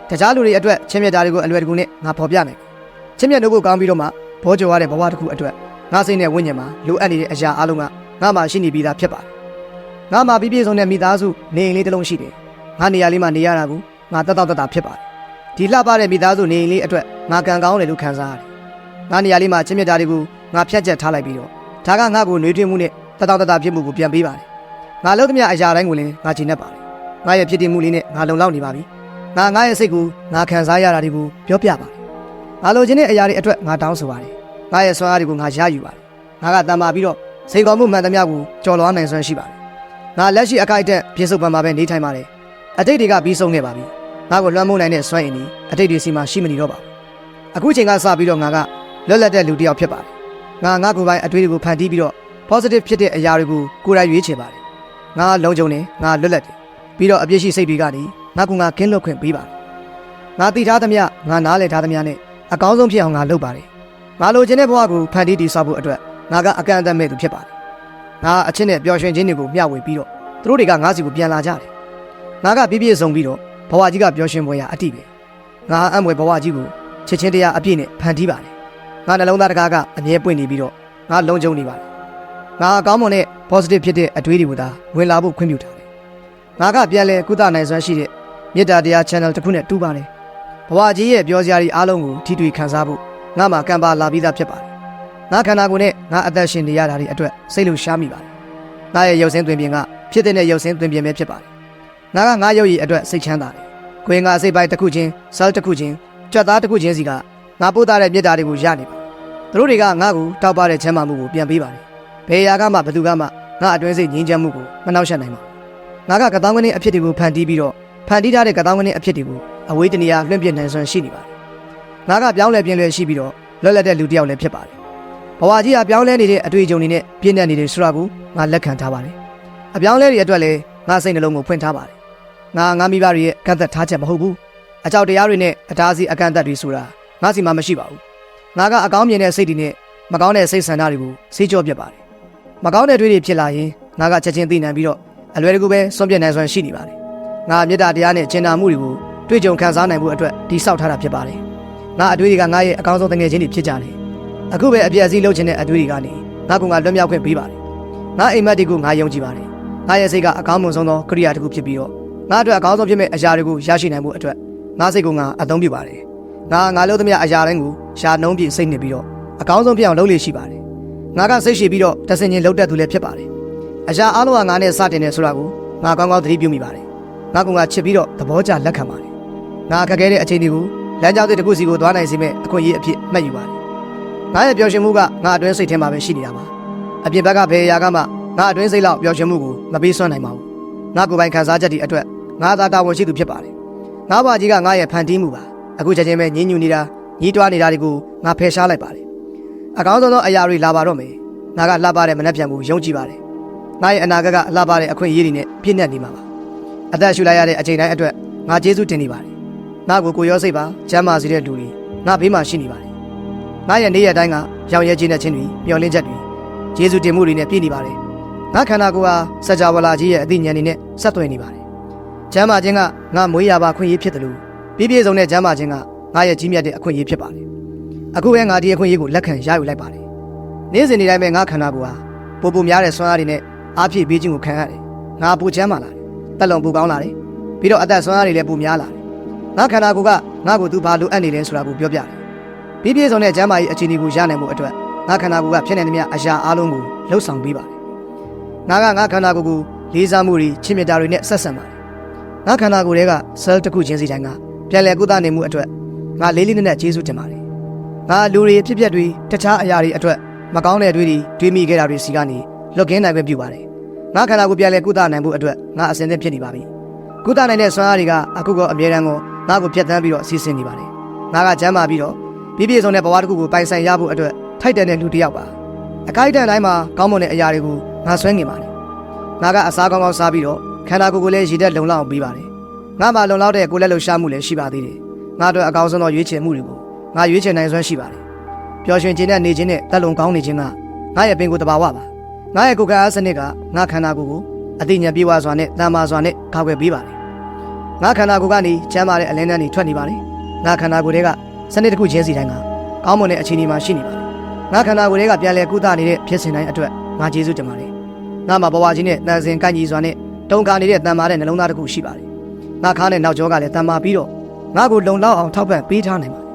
[SPEAKER 1] တခြားလူတွေအတွက်ချစ်မြတ်တာတွေကိုအလွယ်တကူနဲ့ငါဖော်ပြနိုင်ချစ်မြတ်လို့ဖို့ကောင်းပြီးတော့မှဘောကြော်ရတဲ့ဘဝတစ်ခုအတွက်ငါစိတ်နဲ့ဝိညာဉ်မှာလိုအပ်နေတဲ့အရာအလုံးကငါမှရှိနေပြီးသားဖြစ်ပါတယ်ငါမှပြည့်စုံတဲ့မိသားစုနေအိမ်လေးတစ်လုံးရှိတယ်ငါနေရာလေးမှာနေရတာကိုငါတက်ဖြစ်ပါတယ်ဒီလှပတဲ့မိသားစုနေအိမ်လေးအတွက်ငါကံကောင်းတယ်လို့ခံစားရတယ်ငါနေရာလေးမှာချစ်မြတ်တာတွေကိုငါဖြတ်ချက်ထားလိုက်ပြီးတော့ဒါကငါ့ကိုနှွေးထွေးမှုနဲ့တက်ဖြစ်မှုကိုပြန်ပေးပါတယ်ငါလုပ်သမျှအရာတိုင်းကိုလည်းငါကြည်နေပါတယ်ငါရဲ့ဖြစ်တည်မှုလေးနဲ့ငါလုံလောက်နေပါပြီငါရဲ့စိတ်ကိုငါခံစားရတာတွေကိုပြောပြပါတယ်ငါလိုချင်တဲ့အရာတွေအတွက်ငါတောင်းဆိုပါတယ်ငါရဲ့စွမ်းအားတွေကိုငါရယူပါတယ်ငါကတန်မာပြီးတော့စိန်ခေါ်မှုမှန်သမျှကိုကြော်လွှားနိုင်စွမ်းရှိပါတယ်ငါလက်ရှိအခိုက်အတန့်ပြေစုံပန်မှာပဲနေထိုင်ပါတယ်အတိတ်တွေကပြီးဆုံးခဲ့ပါပြီငါကိုလွှမ်းမိုးနိုင်တဲ့စွမ်းအင်တွေအတိတ်တွေစီမှာရှိမနေတော့ပါဘူးအခုချိန်ကစပြီးတော့ငါကလွတ်လပ်တဲ့လူတစ်ယောက်ဖြစ်ပါတယ်ငါကိုယ်ပိုင်အတွေးတွေကိုဖန်တီးပြီးတော့ positive ဖြစ်တဲ့အရာတွေကိုကိုယ်တိုင်ရွေးချယ်ပါတယ်ငါလုံခြုံတယ်ငါလွတ်လပ်တယ်ပြီးတော့အပြစ်ရှိစိတ်တွေကနေငါကင်းလွတ်ခွင့်ပေးပါတယ်ငါတည်ထားသမျှငါနားလည်ထားသမျှနဲ့အကောင်းဆုံးဖြစ်အောင်ငါလုပ်ပါတယ်ငါလိုချင်တဲ့ဘဝကိုဖန်တီးတည်ဆောက်ဖို့အတွက်ငါကအကန့်အသတ်မဲ့သူဖြစ်ပါတယ်ငါအချင်းနဲ့ပျော်ရွှင်ခြင်းတွေကိုမျှဝေပြီးတော့သူတို့တွေကငါစီကိုပြန်လာကြတယ်ငါကပြည့်စုံပြီးတော့ဘဝကြီးကပျော်ရွှင်ပွဲရအတိပဲငါအံ့ဖွယ်ဘဝကြီးကိုချစ်ချင်းတရားအပြည့်နဲ့ဖန်တီးပါတယ်ငါနှလုံးသားတကားကအမြဲပွင့်နေပြီးတော့ငါလုံခြုံနေပါတယ်ငါအကောင်းမွန်တဲ့ positive ဖြစ်တဲ့အတွေးတွေကိုသာဝင်လာဖို့ခွင့်ပြုထားတယ်ငါကပြန်လဲကုသနိုင်စွမ်းရှိတဲ့မေတ္တာတရား channel တစ်ခုနဲ့တူပါတယ်ဘဝကြီးရဲ့ပြောစရာတွေအားလုံးကိုထိတွေ့ခံစားဖို့ငါမှကံပါလာပြီးသားဖြစ်ပါတယ်ငါခန္ဓာကိုယ်နဲ့ငါအသက်ရှင်နေရတာတွေအတွက်စိတ်လှရှားမိပါတယ်ငါရဲ့ရုပ်ဆင်းသွင်ပြင်ကဖြစ်တဲ့ရုပ်ဆင်းသွင်ပြင်ပဲဖြစ်ပါတယ်ငါရုပ်ရည်အတွက်စိတ်ချမ်းသာတယ်ခွေငါစိတ်ပိုင်းတစ်ခုချင်း cell တစ်ခုချင်းကြွက်သားတစ်ခုချင်းစီကငါပို့သားတဲ့မေတ္တာတွေကိုရနေပါတယ်သူတို့တွေကငါ့ကိုတောက်ပတဲ့ချမ်းသာမှုကိုပြန်ပေးပါတယ်ဘယ်ရာကမှဘသူကမှငါအတွင်းစိတ်ငြိမ်းချမ်းမှုကိုမနှောက်ယှက်နိုင်ပါဘူးငါကကသောင်းကင်းအဖြစ်တွေကိုဖန်တီးပြီးတော့ဖန်တီးထားတဲ့ကသောင်းကင်းအဖြစ်တွေကိုအဝေးတနေရာလွှင့်ပြနိုင်စွမ်းရှိနေပါတယ်ငါကပြောင်းလဲပြင်းလဲရှိပြီးတော့လွတ်လပ်တဲ့လူတစ်ယောက်လည်းဖြစ်ပါတယ်ဘဝကြီးကပြောင်းလဲနေတဲ့အတွေ့အကြုံတွေနဲ့ပြည့်နေနေတဲ့ဆိုတာကိုငါလက်ခံထားပါတယ်အပြောင်းလဲတွေအတွက်လည်းငါစိတ်နှလုံးကိုဖွင့်ထားပါတယ်ငါမိဘတွေရဲ့ကန့်သက်ထားချက်မဟုတ်ဘူးအကြောက်တရားတွေနဲ့အတားအဆီးအကန့်အသတ်တွေဆိုတာငါစီမှာမရှိပါဘူးငါကအကောင်းမြင်တဲ့စိတ်တွေနဲ့မကောင်းတဲ့စိတ်ဆန္ဒတွေကိုစေးကြောပြတ်ပါတယ်မကောင်းတဲ့တွေးတွေဖြစ်လာရင်ငါကချက်ချင်းသိနိုင်ပြီးတော့အလွယ်တကူပဲစွန့်ပြတ်နိုင်စွမ်းရှိနေပါတယ်ငါမေတ္တာတရားနဲ့ကျင့်တာမှုတွေကိုတွေ့ကြုံခံစားနိုင်ဖို့အတွက်တည်ဆောက်ထားတာဖြစ်ပါတယ်ငါအတွေးတွေကငါရဲ့အကောင်းဆုံးတငယ်ချင်းတွေဖြစ်ကြတယ်အခုပဲအပြည့်အစည်လုပ်ချင်တဲ့အတွေးတွေကနေငါကလွတ်မြောက်ခွင့်ပေးပါတယ်ငါအိမ်မက်တွေကိုငါယုံကြည်ပါတယ်ငါရဲ့စိတ်ကအကောင်းမွန်ဆုံးသောကိရိယာတစ်ခုဖြစ်ပြီးတော့ငါအတွက်အကောင်းဆုံးဖြစ်မဲ့အရာတွေကိုရရှိနိုင်ဖို့အတွက်ငါစိတ်ကအသုံးပြုပါတယ်ငါလုပ်သမျှအရာတိုင်းကိုရှာနှုံးပြည့်စိတ်နေပြီးတော့အကောင်းဆုံးဖြစ်အောင်လုပ်လို့ရှိပါတယ်ငါကစိတ်ရှိပြီးတော့တဆင်ချင်းလှုပ်တတ်သူလည်းဖြစ်ပါတယ်အရာအလုံးကငါနဲ့စတင်နေဆိုတာကိုငါကောင်းကောင်းသတိပြုမိပါတယ်ငါကချစ်ပြီးတော့သဘောကျလက်ခံပါတယ်ငါခက်ခဲတဲ့အချိန်တွေကိုလမ်းကြောင်းတစ်ခုစီကိုသွားနိုင်စေမဲ့အခွင့်အရေးအဖြစ်မှတ်ယူပါတယ်ငါရဲ့ပျော်ရွှင်မှုကငါအတွင်းစိတ်ထဲမှာပဲရှိနေတာပါအပြင်ဘက်ကဘယ်အရာကမှငါအတွင်းစိတ်လောက်ပျော်ရွှင်မှုကိုမပေးစွမ်းနိုင်ပါဘူးငါကိုယ်ပိုင်ခံစားချက်တွေအတွက်ငါသာတာဝန်ရှိသူဖြစ်ပါတယ်ငါဘာကြီးကငါရဲ့ဖန်တီးမှုပါအခုချက်ချင်းပဲညှဉ်းညူနေတာညှိတွားနေတာတွေကိုငါဖယ်ရှားလိုက်ပါတယ်အကောင်းဆုံးသောအရာတွေလာပါတော့မယ်ငါကလှပတဲ့မနှက်ပြန်မှုယုံကြည်ပါတယ်ငါရဲ့အနာဂတ်ကလှပတဲ့အခွင့်အရေးတွေနဲ့ပြည့်နှက်နေမှာပါအသက်ရှူလိုက်ရတဲ့အချိန်တိုင်းအတွက်ငါကျေးဇူးတင်နေပါတယ်ငါကိုရောစိတ်ပါချမ်းသာစေတဲ့လူတွေငါဘေးမှာရှိနေပါတယ်ငါရဲ့နေ့ရက်တိုင်းကရောင်ရဲခြင်းနဲ့ခြင်းတွေမျောလင်းချက်တွေကျေးဇူးတင်မှုတွေနဲ့ပြည့်နေပါတယ်ငါခန္ဓာကိုယ်ဟာစကြဝဠာကြီးရဲ့အသိဉာဏ်တွေနဲ့ဆက်သွယ်နေပါတယ်ချမ်းသာခြင်းကငါမွေးရပါခွင့်ရဖြစ်တယ်လို့ပြည့်စုံတဲ့ချမ်းသာခြင်းကငါရဲ့ကြီးမြတ်တဲ့အခွင့်အရေးဖြစ်ပါတယ်အခုပဲငါဒီအခွင့်အရေးကိုလက်ခံရယူလိုက်ပါတယ်နေ့စဉ်နေ့တိုင်းပဲငါခန္ဓာကိုယ်ဟာပိုများတဲ့စွမ်းအားတွေနဲ့အားဖြည့်ပေးခြင်းကိုခံရတယ်ငါပိုချမ်းသာလာတယ်တက်လုံပိုကောင်းလာတယ်ပြီးတော့အသက်စွမ်းအားတွေလည်းပိုများလာတယ်ငါခန္ဓာကိုယ်ကငါ့ကိုသူဘာလိုအပ်နေလဲဆိုတာကိုပြောပြတယ်ပြည့်စုံတဲ့ချမ်းသာရေးအခြေအနေကိုရနိုင်မှုအတွက်ငါခန္ဓာကိုယ်ကဖြစ်နေသမျှအရာအလုံးကိုလှုပ်ဆောင်ပေးပါတယ်ငါခန္ဓာကိုယ်ကိုလေးစားမှုတွေချစ်မြတ်တာတွေနဲ့ဆက်ဆံပါတယ်ငါခန္ဓာကိုယ်တွေက cell တစ်ခုချင်းစီတိုင်းကပြန်လည်ကုသနေမှုအတွက်ငါလေးလေးနက်နက်ကျေးဇူးတင်ပါတယ်ငါလူတွေဖြစ်ပျက်တွေတခြားအရာတွေအတွက်မကောင်းတဲ့တွေတွေးမိခဲ့တာတွေစီကနေလွတ်ကင်းနိုင်ခွင့်ပြုပါတယ်ငါခန္ဓာကိုယ်ပြန်လည်ကုသနိုင်ဖို့အတွက်ငါအစဉ်သင့်ဖြစ်နေပါပြီကုသနိုင်တဲ့စွမ်းအားတွေကအခုကအမြဲတမ်းကိုငါ့ကိုဖြတ်သန်းပြီးတော့အစီအစဉ်နေပါတယ်ငါကချမ်းသာပြီးတော့ပြည့်စုံတဲ့ဘဝတစ်ခုကိုပိုင်ဆိုင်ရဖို့အတွက် ထိုက်တန်တဲ့လူတစ်ယောက်ပါအခိုက်အတန့်တိုင်းမှာကောင်းမွန်တဲ့အရာတွေကိုငါဆွဲငင်ပါတယ်ငါကအစားကောင်းကောင်းစားပြီးတော့ခန္ဓာကိုယ်ကိုလည်းရည်တက်လုံလောက်အောင်ပြီးပါတယ်ငါမှလုံလောက်တဲ့ကိုယ်လက်လှူရှားမှုလည်းရှိပါသေးတယ်ငါတို့အကောင်းဆုံးသောရွေးချယ်မှုတွေကိုငါရွေးချယ်နိုင်စွမ်းရှိပါတယ်ပျော်ရွှင်ခြင်းနဲ့နေခြင်းနဲ့တက်လုံကောင်းနေခြင်းကငါရဲ့ပင်ကိုယ်တဘာဝပါငါရဲ့ကိုယ်ကအားစနစ်ကငါခန္ဓာကိုယ်ကိုအသိဉာဏ်ပြေဝစွာနဲ့တန်မာစွာနဲ့ကာကွယ်ပေးပါတယ်ငါခန္ဓာကိုယ်ကနေချမ်းသာတဲ့အလင်းတန်းတွေထွက်နေပါတယ်ငါခန္ဓာကိုယ်တွေကစနစ်တစ်ခုချင်းစီတိုင်းကကောင်းမွန်တဲ့အခြေအနေမှာရှိနေပါတယ်ငါခန္ဓာကိုယ်တွေကပြန်လည်ကုသနေတဲ့ဖြစ်စဉ်တိုင်းအတွက်ငါကျေးဇူးတင်ပါတယ်ငါမှာဘဝကြီးနဲ့တန်ဆင်ကိုက်ညီစွာနဲ့တုံခါနေတဲ့တန်မာတဲ့နှလုံးသားတစ်ခုရှိပါတယ်ငါခါနဲ့နောက်ကျောကလည်းတန်မာပြီးတော့ငါကိုလုံလောက်အောင်ထောက်ပံ့ပေးထားနိုင်ပါတယ်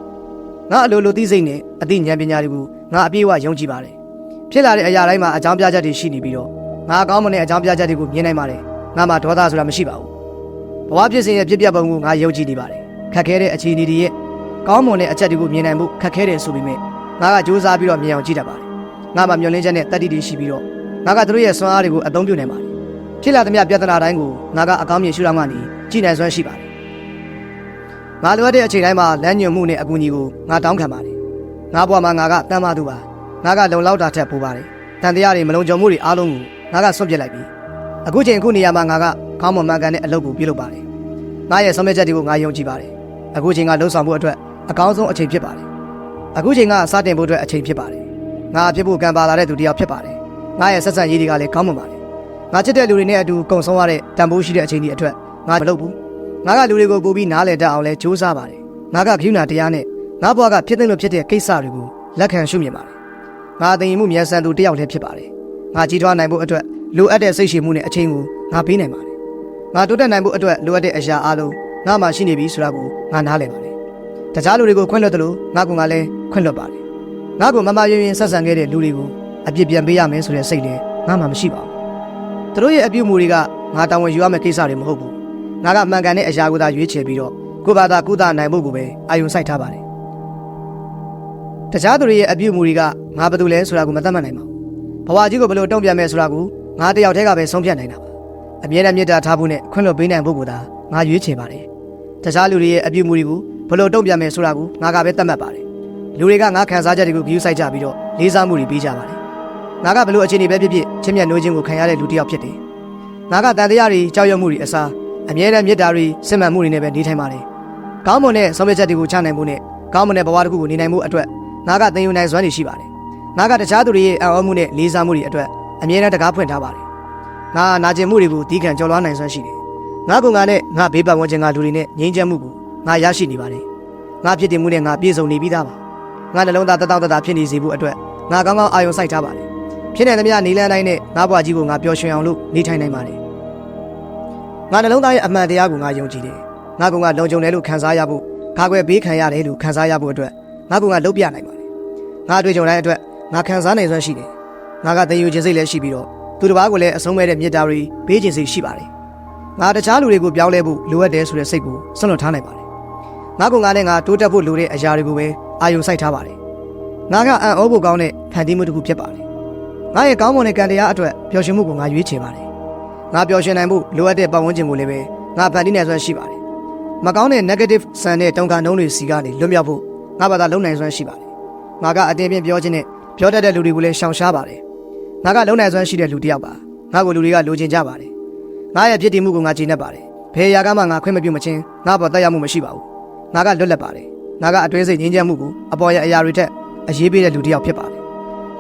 [SPEAKER 1] ငါအလိုလိုသိစိတ်နဲ့အသိဉာဏ်ပညာတွေကိုငါအပြည့်အဝယုံကြည်ပါတယ်ဖြစ်လာတဲ့အရာတိုင်းမှာအကြောင်းပြချက်တွေရှိနေပြီးတော့ငါကောင်းမွန်တဲ့အကြောင်းပြချက်တွေကိုမြင်နိုင်ပါတယ်ငါမှာဒေါသဆိုတာမရှိပါဘူးဘဝဖြစ်စဉ်ရဲ့ဖြစ်ပျက်ပုံကိုငါယုံကြည်နေပါတယ်ခက်ခဲတဲ့အခြေအနေတွေရဲ့ကောင်းမွန်တဲ့အချက်တွေကိုမြင်နိုင်မှုခက်ခဲတယ်ဆိုပေမဲ့ငါကစူးစမ်းပြီးတော့မြင်အောင်ကြည့်တတ်ပါတယ်ငါမှာမျှော်လင့်ချက်နဲ့တတ္တိတွေရှိပြီးတော့ငါကသူတို့ရဲ့စွမ်းအားတွေကိုအသုံးပြုနိုင်ပါတယ်ဖြစ်လာသမျှပြဿနာတိုင်းကိုငါကအကောင်းမြင်ရှုထောင့်ကနေကြည့်နိုင်စွမ်းရှိပါတယ်ငါလိုအပ်တဲ့အချိန်တိုင်းမှာလမ်းညွှန်မှုနဲ့အကူအညီကိုငါတောင်းခံပါတယ်ငါဘဝမှာငါကတန်မာသူပါငါကလုံလောက်တာထက်ပိုပါတယ်တန်တရားတွေမလုံခြုံမှုတွေအားလုံးကိုငါကဆွန့်ပစ်လိုက်ပြီအခုချိန်အခုနေရာမှာငါကကောင်းမွန်မှန်ကန်တဲ့အလုပ်ကိုပြုလုပ်ပါတယ်ငါရဲ့ဆုံးဖြတ်ချက်တွေကိုငါယုံကြည်ပါတယ်အခုချိန်ကလှုပ်ဆောင်မှုအတွက်အကောင်းဆုံးအချိန်ဖြစ်ပါတယ်အခုချိန်ကစတင်ဖို့အတွက်အချိန်ဖြစ်ပါတယ်ငါဖြစ်ဖို့ကံပါလာတဲ့သူတစ်ယောက်ဖြစ်ပါတယ်ငါရဲ့ဆက်ဆံရေးတွေကလည်းကောင်းမွန်ပါတယ်ငါချစ်တဲ့လူတွေနဲ့အတူကုံဆုံးရတဲ့တန်ဖိုးရှိတဲ့အချိန်ဒီအတွက်ငါမလုပ်ဘူးငါကလူတွေကိုပို့ပြီးနားလည်တတ်အောင်လဲစူးစမ်းပါတယ်ငါကဂရုဏာတရားနဲ့ငါဘဝကဖြစ်တဲ့လို့ဖြစ်တဲ့ကိစ္စတွေကိုလက်ခံရှုမြင်ပါတယ်ငါသိရင်မှုမြန်ဆန်သူတစ်ယောက်လည်းဖြစ်ပါတယ်ငါကြီးထွားနိုင်ဖို့အတွက်လိုအပ်တဲ့စိတ်ရှိမှုနဲ့အချိန်ကိုငါပေးနိုင်ပါတယ်ငါတိုးတက်နိုင်ဖို့အတွက်လိုအပ်တဲ့အရာအလုံးငါမှရှိနေပြီဆိုတာကိုငါနားလည်ပါတယ်တခြားလူတွေကိုခွင့်လွှတ်တယ်လို့ငါကလည်းခွင့်လွှတ်ပါတယ်ငါကမမယွင်ရင်ဆက်ဆံခဲ့တဲ့လူတွေကိုအပြစ်ပြန်ပေးရမယ်ဆိုတဲ့စိတ်လည်းငါမှမရှိပါဘူးသူတို့ရဲ့အပြုအမူတွေကငါတာဝန်ယူရမယ့်ကိစ္စတွေမဟုတ်ဘူးငါကမှန်ကန်တဲ့အရာကိုသာရွေးချယ်ပြီးတော့ကိုယ့်ဘာသာကုသနိုင်ဖို့ကိုပဲအာရုံစိုက်ထားပါတယ်တခြားသူတွေရဲ့အပြုအမူတွေကငါဘာလို့လဲဆိုတာကိုမသတ်မှတ်နိုင်ပါဘူးဘဝကြီးကိုဘယ်လိုတုံ့ပြန်မယ်ဆိုတာကိုငါတယောက်တည်းကပဲဆုံးဖြတ်နိုင်တာပါအမြဲတမ်းမေတ္တာထားဖို့နဲ့ခွင့်လွှတ်ပေးနိုင်ဖို့ကိုသာငါရွေးချယ်ပါတယ်တခြားလူတွေရဲ့အပြုအမူတွေကိုဘယ်လိုတုံ့ပြန်မယ်ဆိုတာကိုငါကပဲသတ်မှတ်ပါတယ်လူတွေကငါခံစားချက်တွေကိုဂရုစိုက်ကြပြီးတော့လေးစားမှုတွေပေးကြပါတယ်ငါကဘယ်လိုအခြေအနေပဲဖြစ်ဖြစ်ချင်းမြတ်နှိုးခြင်းကိုခံရတဲ့လူတစ်ယောက်ဖြစ်တယ်ငါကတန်တရားတွေကြောက်ရွံ့မှုတွေအစားအမြဲတမ်းမေတ္တာတွေစစ်မှန်မှုတွေနဲ့ပဲနေထိုင်ပါတယ်ကောင်းမွန်တဲ့ဆုံးဖြတ်ချက်တွေကိုချနိုင်ဖို့နဲ့ကောင်းမွန်တဲ့ဘဝတစ်ခုကိုနေနိုင်ဖို့အတွက်ငါကသင်ယူနိုင်စွမ်းတွေရှိပါတယ်ငါကတခြားသူတွေရဲ့အံ့ဩမှုနဲ့လေးစားမှုတွေအတွက်အမြဲတမ်းတကားဖွင့်ထားပါတယ်ငါနာကျင်မှုတွေကိုတီးခံကျော်လွှားနိုင်စွမ်းရှိတယ်ငါကငါနဲ့ငါဘေးပတ်ဝန်းကျင်ကလူတွေနဲ့ငြိမ်းချမ်းမှုကိုငါရရှိနေပါတယ်ငါဖြစ်တည်မှုနဲ့ငါပြည့်စုံနေပြီးသားပါငါနှလုံးသားတတောင့်တတာဖြစ်နေစေဖို့အတွက်ငါကောင်းကောင်းအာရုံစိုက်ထားပါတယ်ဖြစ်နေသမျှနေလန်းတိုင်းနဲ့ငါဘဝကြီးကိုငါပျော်ရွှင်အောင်လို့နေထိုင်နိုင်ပါတယ်ငါနှလုံးသားရဲ့အမှန်တရားကိုငါယုံကြည်တယ်ငါကလုံခြုံတယ်လို့ခံစားရဖို့ကာကွယ်ပေးခံရတယ်လို့ခံစားရဖို့အတွက်ငါကလုပ်ပြနိုင်ပါတယ်ငါအတွေ့အကြုံတိုင်းအတွက်ငါခံစားနိုင်စွမ်းရှိတယ်ငါကသင်ယူခြင်းစိတ်လည်းရှိပြီးတော့သူတစ်ပါးကိုလည်းအဆုံးမဲ့တဲ့မေတ္တာတွေပေးခြင်းစိတ်ရှိပါတယ်ငါတခြားလူတွေကိုပြောင်းလဲဖို့လိုအပ်တယ်ဆိုတဲ့စိတ်ကိုစွန့်လွတ်ထားနိုင်ပါတယ်ငါကလည်းငါတိုးတက်ဖို့လိုတဲ့အရာတွေကိုပဲအာရုံစိုက်ထားပါတယ်ငါကအံ့ဩဖို့ကောင်းတဲ့ဖန်တီးမှုတစ်ခုဖြစ်ပါတယ်ငါရဲ့ကောင်းမွန်တဲ့ကံတရားအတွက်ပျော်ရွှင်မှုကိုငါရွေးချယ်ပါတယ်ငါပျော်ရွှင်နိုင်ဖို့လိုအပ်တဲ့ပတ်ဝန်းကျင်ကိုလည်းပဲငါဖန်တီးနိုင်စွမ်းရှိပါတယ်မကောင်းတဲ့ negative ဆန်တဲ့တုံ့ခါနှုံးတွေစီကနေလွတ်မြောက်ဖို့ငါဘာသာလုံနိုင်စွမ်းရှိပါတယ်ငါကအတင်းပြင်းပြောခြင်းနဲ့ပြောတတ်တဲ့လူတွေကိုလည်းရှောင်ရှားပါတယ်ငါကလုံနိုင်စွမ်းရှိတဲ့လူတစ်ယောက်ပါငါကိုလူတွေကလိုချင်ကြပါတယ်ငါရဲ့ဖြစ်တည်မှုကိုငါကျေနပ်ပါတယ်ဘယ်အရာကမှငါခွင့်မပြုမချင်းငါပေါ်တက်ရမှုမရှိပါဘူးငါကလွတ်လပ်ပါတယ်ငါကအတွင်းစိတ်ငြင်းချမ်းမှုကိုအပေါ်ရအရာတွေထက်အရေးပေးတဲ့လူတစ်ယောက်ဖြစ်ပါတယ်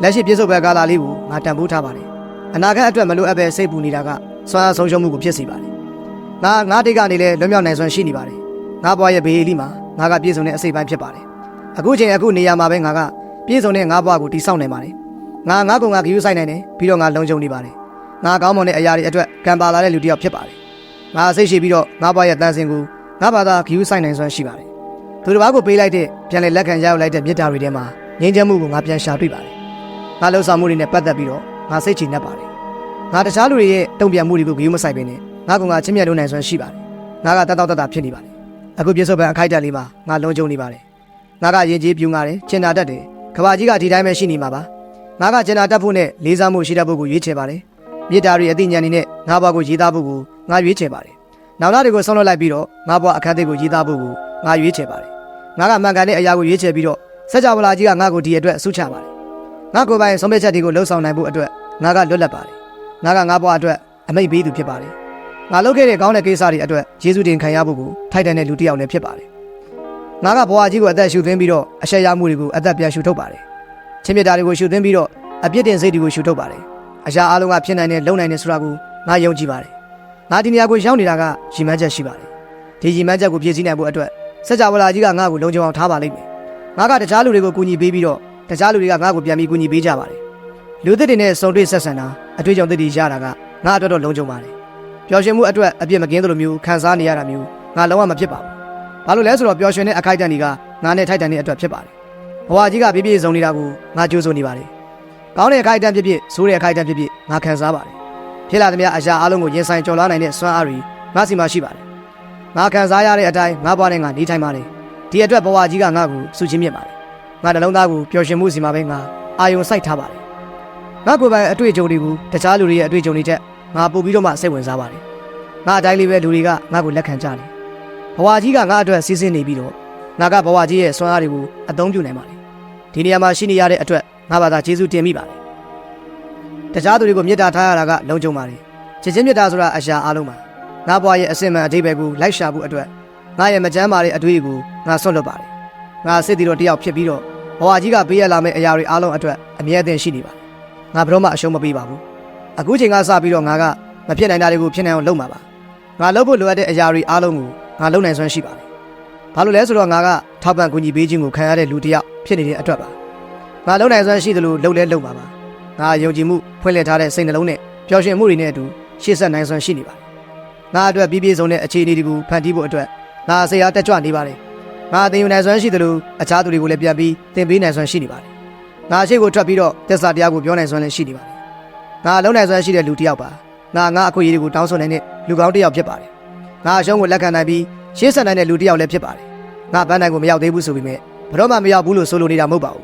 [SPEAKER 1] လက်ရှိပြည့်စုံတဲ့ကာလလေးကိုငါတန်ဖိုးထားပါတယ်အနာဂတ်အတွက်မလိုအပ်ပဲစိတ်ပူနေတာကစွမ်းအားဆုံးရှုံးမှုကိုဖြစ်စေပါတယ်ငါတိတ်ကနေလည်းလွတ်မြောက်နိုင်စွမ်းရှိနေပါတယ်ငါဘွားရဲ့ဘေးအလီမှာငါကပြည့်စုံတဲ့အစိတ်ပိုင်းဖြစ်ပါတယ်အခုချိန်အခုနေရာမှာပဲငါကပြည့်စုံတဲ့ငါဘွားကိုတည်ဆောက်နိုင်ပါတယ်ငါကဂရုစိုက်နိုင်တယ်ပြီးတော့ငါလုံခြုံနေပါတယ်ငါကောင်းမွန်တဲ့အရာတွေအတွက်ကံပါလာတဲ့လူတစ်ယောက်ဖြစ်ပါတယ်ငါစိတ်ရှိပြီးတော့ငါဘွားရဲ့တန်ဆင်ကိုငါဘာသာဂရုစိုက်နိုင်စွမ်းရှိပါတယ်သူတစ်ပါးကိုပေးလိုက်တဲ့ပြန်လေလက်ခံရောက်လိုက်တဲ့မေတ္တာတွေထဲမှာငြိမ်းချမ်းမှုကိုငါပြန်ရှာတွေ့ပါတယ်ငါလှုပ်ဆောင်မှုတွေနဲ့ပတ်သက်ပြီးတော့ငါစိတ်ချနေတတ်ပါတယ်ငါတခြားလူတွေရဲ့တုံ့ပြန်မှုတွေကိုဂရုမစိုက်ဘဲနဲ့ငါကချင်းမြတ်လို့နိုင်စွမ်းရှိပါတယ်ငါကတတ်တတ်ဖြစ်နေပါတယ်အခုပြစ္ဆုတ်ပံအခိုက်အတန့်လေးမှာငါလုံခြုံနေပါတယ်ငါကရင်ကြီးပြူငါတယ်ကျင်နာတတ်တယ်ကဘာကြီးကဒီတိုင်းပဲရှိနေမှာပါငါကကျင်နာတတ်ဖို့နဲ့လေးစားမှုရှိတတ်ဖို့ကိုရွေးချယ်ပါတယ်မေတ္တာတွေအသိဉာဏ်တွေနဲ့ငါဘွားကိုရေးသားဖို့ကိုငါရွေးချယ်ပါတယ်နောက်လာတွေကိုဆုံးလွတ်လိုက်ပြီးတော့ငါဘွားအခန်းသေးကိုရေးသားဖို့ကိုငါရွေးချယ်ပါတယ်ငါကမှန်ကန်တဲ့အရာကိုရွေးချယ်ပြီးတော့စัจ java လာကြီးကငါ့ကိုဒီအတွက်ဆုချပါတယ် ငါကိုယ်ပိုင်ဆုံးဖြတ်ချက်တွေကိုလှုပ်ဆောင်နိုင်ဖို့အတွက်ငါကလွတ်လပ်ပါတယ်ငါကငါဘဝအတွက်အမိတ်ပေးသူဖြစ်ပါတယ်ငါလုပ်ခဲ့တဲ့ကောင်းတဲ့ကိစ္စတွေအတွက်ယေရှုတင်ခံရဖို့ကိုထိုက်တန်တဲ့လူတစ်ယောက်လည်းဖြစ်ပါတယ်ငါကဘဝကြီးကိုအသက်ရှူသွင်းပြီးတော့အရှက်ရမှုတွေကိုအသက်ပြန်ရှူထုတ်ပါတယ်ချင်းမြတ်တာတွေကိုရှူသွင်းပြီးတော့အပြစ်တင်စိတ်တွေကိုရှူထုတ်ပါတယ်အရာအလုံးကဖြစ်နိုင်တဲ့လုံနိုင်တဲ့ဆိုတာကိုငါယုံကြည်ပါတယ်ငါဒီနေရာကိုရောက်နေတာကရည်မှန်းချက်ရှိပါတယ်ဒီရည်မှန်းချက်ကိုပြည့်စည်နိုင်ဖို့အတွက်စကြဝဠာကြီးကငါ့ကိုလုံခြုံအောင်ထားပါလိမ့်မယ်ငါကတခြားလူတွေကိုကူညီပေးပြီးတော့တခြားလူတွေကငါ့ကိုပြန်ပြီးကူညီပေးကြပါတယ်လူသစ်တွေနဲ့စုံတွေ့ဆက်ဆံတာအတွေ့အကြုံသစ်တွေရတာကငါအတွက်တော့လုံခြုံပါတယ်ပျော်ရွှင်မှုအတွက်အပြစ်မကင်းသလိုမျိုးခံစားနေရတာမျိုးငါလုံးဝမဖြစ်ပါဘူးဘာလို့လဲဆိုတော့ပျော်ရွှင်တဲ့အခိုက်အတန့်တွေကငါနဲ့ထိုက်တန်တဲ့အတွက်ဖြစ်ပါတယ်ဘဝကြီးကပြည့်ပြည့်စုံနေတာကိုငါကြိုးစိုးနေပါတယ်ကောင်းတဲ့အခိုက်အတန့်ဖြစ်ဖြစ်ဆိုးတဲ့အခိုက်အတန့်ဖြစ်ဖြစ်ငါခံစားပါတယ်ဖြစ်လာသမျှအရာအလုံးကိုရင်ဆိုင်ကျော်လွှားနိုင်တဲ့စွမ်းအားတွေငါစီမှာရှိပါတယ်ငါခံစားရတဲ့အတိုင်းငါဘဝနဲ့ငါနေထိုင်ပါတယ်ဒီအတွက်ဘဝကြီးကငါ့ကိုစုချင်းမြင့်ပါတယ်ငါနှလုံးသားကိုပျော်ရွှင်မှုစီမှာပဲငါအာယုံစိုက်ထားပါတယ်ငါကိုယ်ပိုင်အတွေ့အကြုံတွေကိုတခြားလူတွေရဲ့အတွေ့အကြုံတွေထက်ငါပို့ပြီးတော့မှစိတ်ဝင်စားပါတယ်ငါအတိုင်းလေးပဲလူတွေကငါ့ကိုလက်ခံကြတယ်ဘဝကြီးကငါအတွက်စီးဆင်းနေပြီးတော့ငါကဘဝကြီးရဲ့စွမ်းအားတွေကိုအသုံးပြုနိုင်ပါတယ်ဒီနေရာမှာရှိနေရတဲ့အတွက်ငါဘာသာကျေးဇူးတင်မိပါတယ်တခြားသူတွေကိုမေတ္တာထားရတာကလုံခြုံပါတယ်ချစ်ချင်းမေတ္တာဆိုတာအရာအလုံးပါငါဘဝရဲ့အစစ်မှန်အတိတ်ဘက်ကိုလိုက်ရှာဖို့အတွက်ငါရဲ့မကြမ်းပါတဲ့အတွေ့အကြုံကိုငါဆွတ်လွတ်ပါတယ်ငါစစ်တီတော်တယောက်ဖြစ်ပြီးတော့ဘဝကြီးကပေးရလာမယ့်အရာတွေအားလုံးအတွက်အမြဲတမ်းရှိနေပါတယ်ငါဘယ်တော့မှအရှုံးမပေးပါဘူးအခုချိန်ကစပြီးတော့ငါကမဖြစ်နိုင်တာတွေကိုဖြစ်နိုင်အောင်လုပ်မှာပါငါလုပ်ဖို့လိုအပ်တဲ့အရာတွေအားလုံးကိုငါလုပ်နိုင်စွမ်းရှိပါတယ်ဘာလို့လဲဆိုတော့ငါကထောက်ပံ့ကူညီပေးခြင်းကိုခံရတဲ့လူတစ်ယောက်ဖြစ်နေတဲ့အတွက်ပါငါလုပ်နိုင်စွမ်းရှိသလိုလုပ်လဲလုပ်ပါပါငါယုံကြည်မှုဖွင့်လှစ်ထားတဲ့စိတ်နှလုံးနဲ့ပျော်ရွှင်မှုတွေနဲ့အတူရှေ့ဆက်နိုင်စွမ်းရှိနေပါတယ်ငါအတွက်ပြည့်ပြည့်စုံတဲ့အခြေအနေတွေကိုဖန်တီးဖို့အတွက်ငါအစရာတက်ကြွနေပါတယ်ငါသင်ယူနိုင်စွမ်းရှိသလိုအခြားသူတွေကိုလည်းပြန်ပြီးသင်ပေးနိုင်စွမ်းရှိနေပါတယ်ငါအရှိကိုထွက်ပြီးတော့သစ္စာတရားကိုပြောနိုင်စွမ်းလည်းရှိနေပါတယ်ငါလုံနိုင်စွမ်းရှိတဲ့လူတစ်ယောက်ပါငါအခွင့်အရေးတွေကိုတောင်းဆိုနိုင်တဲ့လူကောင်းတစ်ယောက်ဖြစ်ပါတယ်ငါအရှုံးကိုလက်ခံနိုင်ပြီးရှေ့ဆက်နိုင်တဲ့လူတစ်ယောက်လည်းဖြစ်ပါတယ်ငါဘန်းနိုင်ကိုမရောက်သေးဘူးဆိုပေမဲ့ဘယ်တော့မှမရောက်ဘူးလို့ဆိုလိုနေတာမဟုတ်ပါဘူး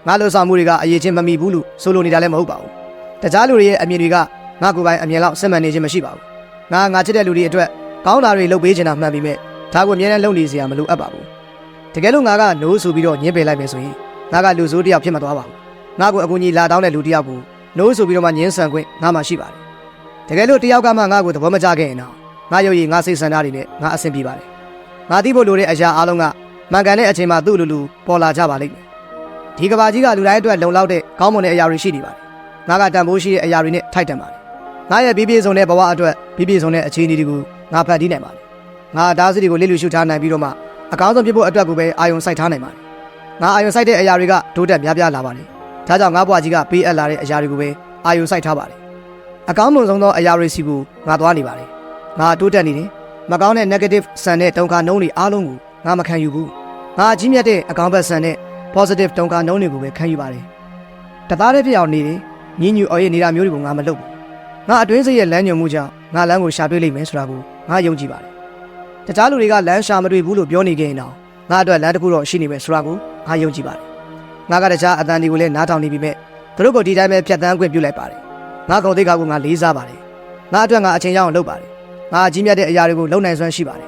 [SPEAKER 1] ငါလှုပ်ဆောင်မှုတွေကအရေးချင်းမမိဘူးလို့ဆိုလိုနေတာလည်းမဟုတ်ပါဘူးတခြားလူတွေရဲ့အမြင်တွေကငါကိုယ်ပိုင်အမြင်လောက်စစ်မှန်နေခြင်းမရှိပါဘူးငါချစ်တဲ့လူတွေအတွက်ကောင်းတာတွေလုပ်ပေးချင်တာမှန်ပေမဲ့ဒါကိုအမြဲတမ်းလုပ်နေစရာမလိုအပ်ပါဘူးတကယ်လို့ငါကနိုးဆိုပြီးတော့ညှင်းပယ်လိုက်မယ်ဆိုရင်ငါကလူဆိုးတစ်ယောက်ဖြစ်မသွားပါဘူးငါကိုအကူအညီလာတောင်းတဲ့လူတစ်ယောက်ကိုနိုးဆိုပြီးတော့မှညှင်းဆန်ခွင့်ငါမှရှိပါတယ်တကယ်လို့တစ်ယောက်ကမှငါ့ကိုသဘောမကျခဲ့ရင်တော့ငါရုပ်ရည်ငါစိတ်ဆန္ဒတွေနဲ့ငါအဆင်ပြေပါတယ်ငါသိဖို့လိုတဲ့အရာအလုံးကမှန်ကန်တဲ့အချိန်မှာသူ့လူပေါ်လာကြပါလိမ့်မယ်ဒီကဘာကြီးကလူတိုင်းအတွက်လုံလောက်တဲ့ကောင်းမွန်တဲ့အရာတွေရှိနေပါတယ်ငါကတန်ဖိုးရှိတဲ့အရာတွေနဲ့ထိုက်တန်ပါတယ်ငါရဲ့ပြည့်ပြည့်စုံတဲ့ဘဝအတွက်ပြည့်ပြည့်စုံတဲ့အခြေအနေတွေကိုငါဖန်တီးနိုင်ပါတယ်ငါအသားစီတွေကိုလစ်လူရှုထားနိုင်ပြီးတော့မှအကောင်းဆုံးဖြစ်ဖို့အတွက်ကိုပဲအာယုံစိုက်ထားနိုင်ပါတယ်ငါအာယုံစိုက်တဲ့အရာတွေကတိုးတက်များပြားလာပါတယ်ဒါကြောင့်ငါဘဝကြီးကပေးအပ်လာတဲ့အရာတွေကိုပဲအာယုံစိုက်ထားပါတယ်အကောင်းမွန်ဆုံးသောအရာတွေစီကိုငါသွားနေပါတယ်ငါတိုးတက်နေတယ်မကောင်းတဲ့ negative ဆန်တဲ့တုံခါနှုံးတွေအားလုံးကိုငါမခံယူဘူးငါအကြီးမြတ်တဲ့အကောင်းဘက်ဆန်တဲ့ positive တုံခါနှုံးတွေကိုပဲခံယူပါတယ်တသားတည်းဖြစ်အောင်နေတယ်ညဉ့်ညူအော်ရနေတာမျိုးတွေကိုငါမလုပ်ဘူးငါအတွင်းစိတ်ရဲ့လမ်းညွှန်မှုကြောင့်ငါလမ်းကိုရှာတွေ့လိမ့်မယ်ဆိုတာကိုငါယုံကြည်ပါတယ်တခြားလူတွေကလမ်းရှာမတွေ့ဘူးလို့ပြောနေကြရင်တော့ငါအတွက်လမ်းတစ်ခုတော့ရှိနေမယ်ဆိုတာကိုငါယုံကြည်ပါတယ်ငါကတခြားအတန်တွေကိုလည်းနားထောင်နေပြီးမဲ့သူတို့ကိုဒီတိုင်းပဲဖြတ်သန်းခွင့်ပြုလိုက်ပါတယ်ငါကုန်သိက္ခာကိုငါလေးစားပါတယ်ငါအတွက်ငါအချိန်ရအောင်လုပ်ပါတယ်ငါအကြီးမြတ်တဲ့အရာတွေကိုလုပ်နိုင်စွမ်းရှိပါတယ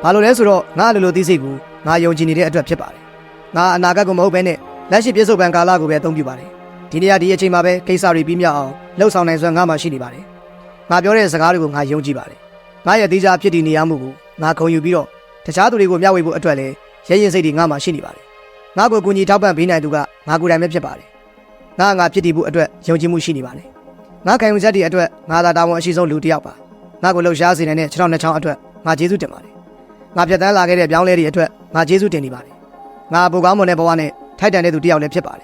[SPEAKER 1] ်ဘာလို့လဲဆိုတော့ငါလိုသိစိတ်ကိုငါယုံကြည်နေတဲ့အတွက်ဖြစ်ပါတယ်ငါအနာဂတ်ကိုမဟုတ်ဘဲနဲ့လက်ရှိပြစ္ဆုတ်ပံကာလကိုပဲအသုံးပြုပါတယ်ဒီနေရာဒီအချိန်မှာပဲကိစ္စတွေပြီးမြောက်အောင်လှုပ်ဆောင်နိုင်စွမ်းငါမှရှိနေပါတယ်ငါပြောတဲ့စကားတွေကိုငါယုံကြည်ပါတယ်ငါရဲ့သေးချာဖြစ်တည်နေရမှုကိုငါခုံယူပြီးတော့တခြားသူတွေကိုမျှဝေဖို့အတွက်လည်းရဲရင်စိတ်တွေငါမှရှိနေပါတယ်ငါကိုကူညီထောက်ပံ့ပေးနိုင်သူကငါကိုယ်တိုင်ပဲဖြစ်ပါတယ်ငါဖြစ်တည်ဖို့အတွက်ယုံကြည်မှုရှိနေပါတယ်ငါခံယူချက်တွေအတွက်ငါသာတာဝန်အရှိဆုံးလူတစ်ယောက်ပါငါကိုလှုပ်ရှားစေနိုင်တဲ့6နှစ်ချောင်းအတွက်ငါကျေးဇူးတင်ပါတယ်ငါဖြတ်သန်းလာခဲ့တဲ့ပြောင်းလဲတွေအတွက်ငါကျေးဇူးတင်နေပါတယ်ငါပိုကောင်းမွန်တဲ့ဘဝနဲ့ထိုက်တန်တဲ့သူတစ်ယောက်လည်းဖြစ်ပါတယ်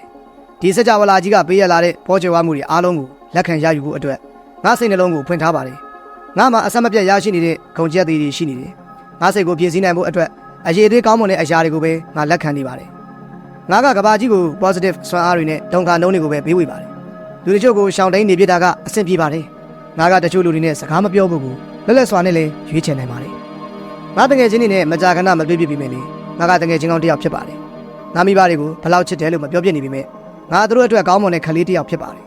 [SPEAKER 1] ဒီစကြဝဠာကြီးကပေးရလာတဲ့ပေါ်ကျော်ဝမှုတွေအားလုံးကိုလက်ခံရယူဖို့အတွက်ငါစိတ်နှလုံးကိုဖွင့်ထားပါတယ်ငါမှာအဆက်မပြတ်ရရှိနေတဲ့ဂုဏ်ကျက်တွေရှိနေတယ်ငါစိတ်ကိုပြင်ဆင်နိုင်ဖို့အတွက်အရေးအသွေးကောင်းမွန်တဲ့အရာတွေကိုပဲငါလက်ခံနေပါတယ်ငါကကဘာကြီးကို positive စွမ်းအားတွေနဲ့တုံခါနှုံးတွေကိုပဲပေးဝေပါတယ်လူတချို့ကိုရှောင်တိန်နေပြတာကအဆင်ပြေပါတယ်ငါကတချို့လူတွေနဲ့စကားမပြောဘူးကိုလက်လက်စွာနဲ့လည်းရွေးချယ်နိုင်ပါတယ်ငါတငယ်ချင်းတွေနဲ့မကြာခဏမတွေ့ပြပြီးမယ်လေငါကတငယ်ချင်းကောင်းတစ်ယောက်ဖြစ်ပါတယ်ငါမိဘတွေကိုဘလောက်ချစ်တယ်လို့မပြောပြနေပြီမဲ့ငါတို့အတွက်ကောင်းမွန်တဲ့ခလေးတစ်ယောက်ဖြစ်ပါတယ်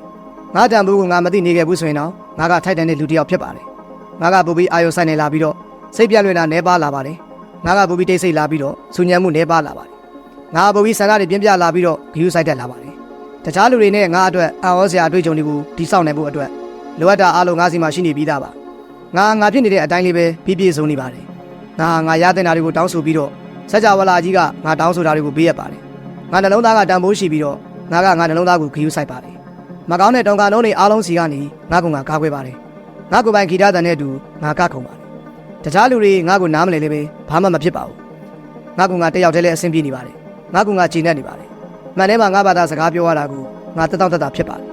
[SPEAKER 1] ငါတန်ဖိုးကိုငါမသိနေခဲ့ဘူးဆိုရင်တော့ငါကထိုက်တန်တဲ့လူတစ်ယောက်ဖြစ်ပါတယ်ငါကပူပြီးအာယုံဆိုင်နေလာပြီးတော့စိတ်ပြည့်လွင်တာနဲပါလာပါတယ်ငါကပူပြီးတိတ်ဆိတ်လာပြီးတော့ဆူညံမှုနဲပါလာပါတယ်ငါပူပြီးဆန္ဒတွေပြင်းပြလာပြီးတော့ဂယူးဆိုင်တက်လာပါတယ်င တခြားလူတွေနဲ့ငါအတွက်အံ့ဩစရာအတွေ့အကြုံတွေကိုတိစောက်နိုင်ဖို့အတွက်လိုအပ်တာအားလုံးငါစီမှာရှိနေပြီးသားပါငါဖြစ်နေတဲ့အတိုင်းလေးပဲပြည့်စုံနေပါတယ်ငါရတဲ့နာတွေကိုတောင်းဆိုပြီးတော့စကြဝဠာကြီးကငါတောင်းဆိုတာတွေကိုပေးရပါတယ်ငါနှလုံးသားကတန်ဖိုးရှိပြီးတော့ငါနှလုံးသားကိုဂရုစိုက်ပါတယ်မကောင်းတဲ့တောင်ကလုံးတွေအားလုံးစီကနေငါကကာကွယ်ပါတယ်ငါကိုပိုင်ဂီတတန်တဲ့တူငါကခုံပါတယ်တခြားလူတွေငါကိုနားမလည်လည်းပဲဘာမှမဖြစ်ပါဘူးငါတက်ရောက်တဲ့လဲအဆင်ပြေနေပါတယ်ငါကြည်နပ်နေပါတယ်မှန်တယ်မှာငါဘာသာစကားပြောရတာကိုငါတက်တာဖြစ်ပါတယ်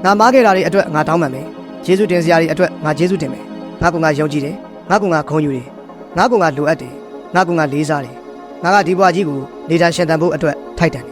[SPEAKER 1] ငါမားခဲ့တာတွေအတွက်ငါတောင်းပန်မယ်ယေရှုတင်စရာတွေအတွက်ငါယေရှုတင်မယ်ငါယုံကြည်တယ်ငါဂုဏ်ယူတယ်ငါလိုအပ်တယ်ငါလေးစားတယ်ငါဒီဘွားကြီးကိုနေထိုင်ရှင်သန်ဖို့အတွက်ထိုက်တန်တယ်